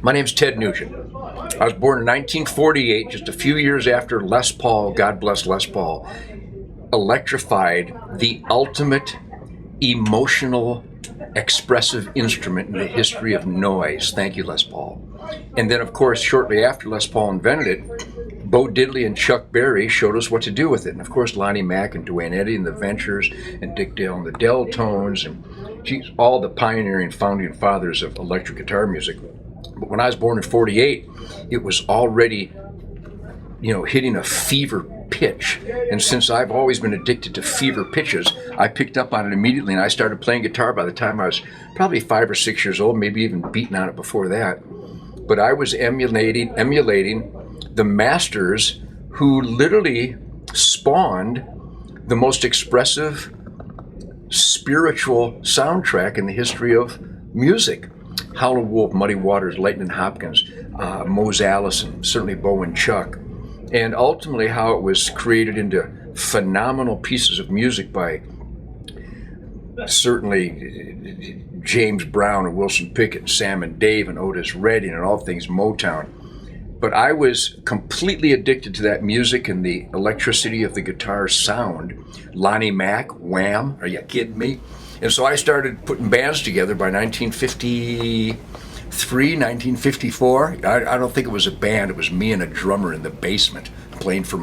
My name's Ted Nugent. I was born in 1948, just a few years after Les Paul, God bless Les Paul, electrified the ultimate emotional, expressive instrument in the history of noise. Thank you, Les Paul. And then, of course, shortly after Les Paul invented it, Bo Diddley and Chuck Berry showed us what to do with it. And of course, Lonnie Mack and Duane Eddy and the Ventures and Dick Dale and the Deltones and all the pioneering founding fathers of electric guitar music. But when I was born in 48, it was already, hitting a fever pitch. And since I've always been addicted to fever pitches, I picked up on it immediately and I started playing guitar by the time I was probably 5 or 6 years old, maybe even beating on it before that. But I was emulating the masters who literally spawned the most expressive spiritual soundtrack in the history of music. Howlin' Wolf, Muddy Waters, Lightnin' Hopkins, Mose Allison, certainly Bo and Chuck. And ultimately how it was created into phenomenal pieces of music by certainly James Brown and Wilson Pickett, Sam and Dave and Otis Redding and all things Motown. But I was completely addicted to that music and the electricity of the guitar sound. Lonnie Mack, Wham, are you kidding me? And so I started putting bands together by 1953, 1954. I don't think it was a band. It was me and a drummer in the basement playing for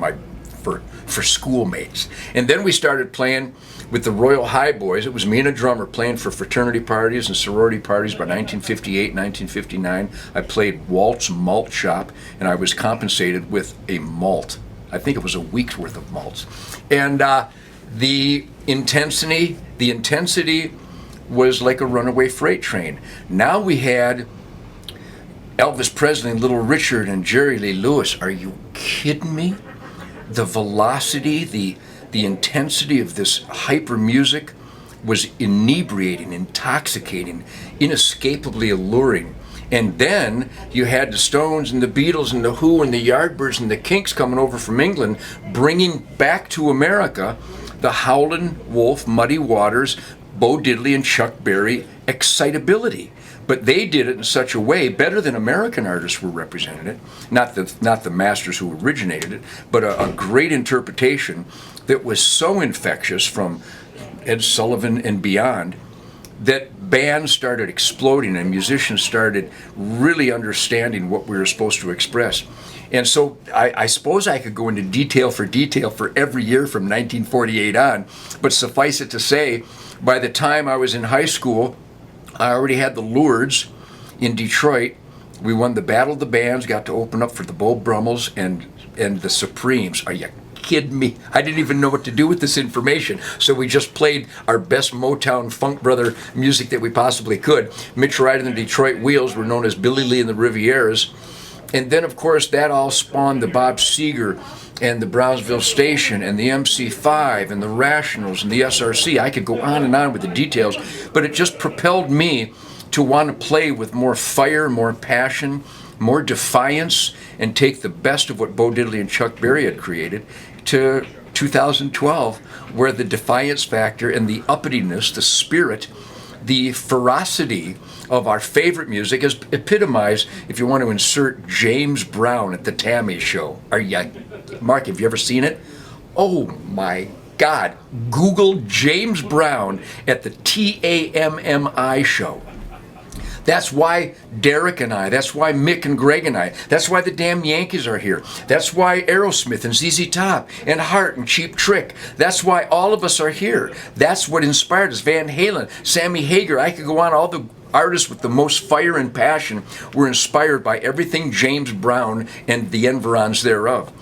schoolmates. And then we started playing with the Royal High Boys. It was me and a drummer playing for fraternity parties and sorority parties by 1958, 1959. I played Walt's Malt Shop, and I was compensated with a malt. I think it was a week's worth of malts. And the intensity was like a runaway freight train. Now we had Elvis Presley and Little Richard and Jerry Lee Lewis. Are you kidding me? The velocity, the intensity of this hyper music was inebriating, intoxicating, inescapably alluring. And then you had the Stones and the Beatles and the Who and the Yardbirds and the Kinks coming over from England, bringing back to America the Howlin' Wolf, Muddy Waters, Bo Diddley and Chuck Berry excitability. But they did it in such a way, better than American artists were representing it, not the masters who originated it, but a great interpretation that was so infectious from Ed Sullivan and beyond that bands started exploding and musicians started really understanding what we were supposed to express. And so I suppose I could go into detail for every year from 1948 on, but suffice it to say, by the time I was in high school, I already had the Lourdes in Detroit. We won the Battle of the Bands, got to open up for the Beau Brummels and the Supremes. Are you kidding me? I didn't even know what to do with this information. So we just played our best Motown Funk Brother music that we possibly could. Mitch Wright and the Detroit Wheels were known as Billy Lee and the Rivieras. And then, of course, that all spawned the Bob Seger and the Brownsville Station and the MC5 and the Rationals and the SRC. I could go on and on with the details, but it just propelled me to want to play with more fire, more passion, more defiance, and take the best of what Bo Diddley and Chuck Berry had created to 2012, where the defiance factor and the uppityness, the spirit, the ferocity of our favorite music is epitomized if you want to insert James Brown at the Tammy Show. Mark, have you ever seen it? Oh my God. Google James Brown at the TAMMI Show. That's why Derek and I, that's why Mick and Greg and I, that's why the damn Yankees are here. That's why Aerosmith and ZZ Top and Heart and Cheap Trick. That's why all of us are here. That's what inspired us. Van Halen, Sammy Hagar, I could go on. All the artists with the most fire and passion were inspired by everything James Brown and the environs thereof.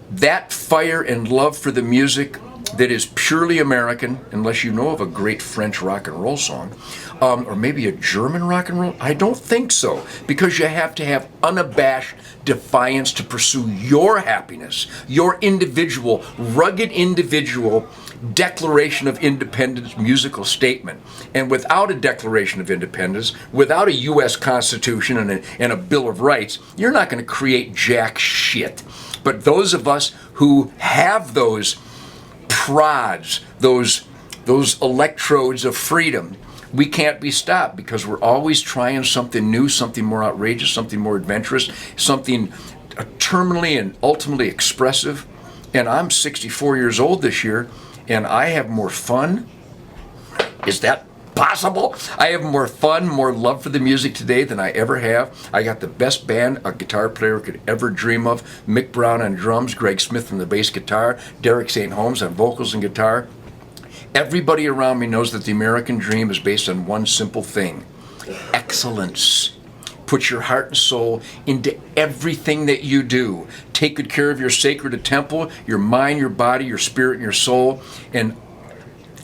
That fire and love for the music that is purely American, unless you know of a great French rock and roll song, or maybe a German rock and roll. I don't think so, because you have to have unabashed defiance to pursue your happiness, your individual, rugged individual Declaration of Independence musical statement. And without a Declaration of Independence, without a U.S. Constitution and a Bill of Rights, you're not going to create jack shit. But those of us who have those prods, those electrodes of freedom, we can't be stopped because we're always trying something new, something more outrageous, something more adventurous, something terminally and ultimately expressive. And I'm 64 years old this year, and I have more fun. Is that possible? I have more fun, more love for the music today than I ever have. I got the best band a guitar player could ever dream of. Mick Brown on drums, Greg Smith on the bass guitar, Derek St. Holmes on vocals and guitar. Everybody around me knows that the American dream is based on one simple thing: excellence. Put your heart and soul into everything that you do. Take good care of your sacred temple, your mind, your body, your spirit, and your soul. And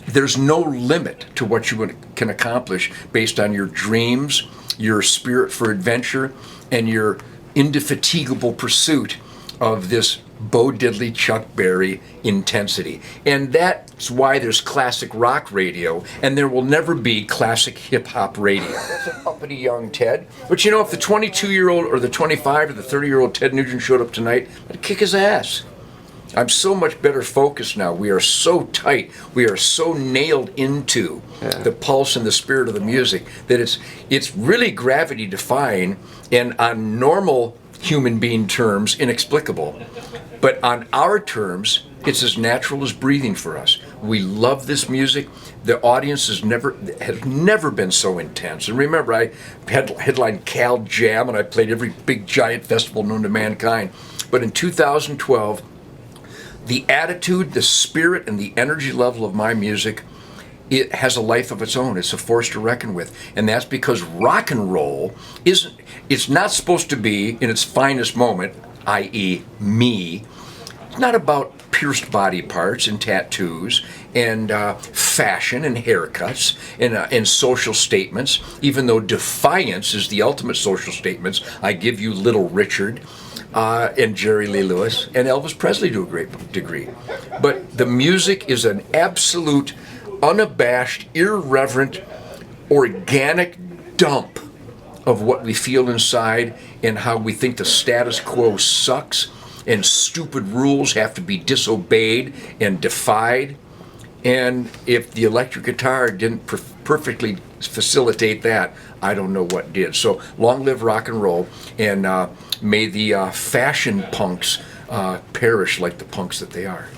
there's no limit to what you can accomplish based on your dreams, your spirit for adventure, and your indefatigable pursuit of this Bo Diddley, Chuck Berry intensity. And that's why there's classic rock radio, and there will never be classic hip-hop radio. That's an uppity young Ted. But you know, if the 22-year-old or the 25 or the 30-year-old Ted Nugent showed up tonight, I'd kick his ass. I'm so much better focused now. We are so tight. We are so nailed into the pulse and the spirit of the music that it's really gravity defying, and on normal human being terms, inexplicable. But on our terms, it's as natural as breathing for us. We love this music. The audience has never been so intense. And remember, I headlined Cal Jam, and I played every big giant festival known to mankind. But in 2012, the attitude, the spirit, and the energy level of my music, it has a life of its own. It's a force to reckon with. And that's because rock and roll it's not supposed to be in its finest moment, i.e. me. It's not about pierced body parts and tattoos and fashion and haircuts and social statements, even though defiance is the ultimate social statements. I give you Little Richard and Jerry Lee Lewis and Elvis Presley to a great degree. But the music is an absolute, unabashed, irreverent, organic dump of what we feel inside and how we think the status quo sucks and stupid rules have to be disobeyed and defied. And if the electric guitar didn't perfectly facilitate that, I don't know what did. So long live rock and roll, and may the fashion punks perish like the punks that they are.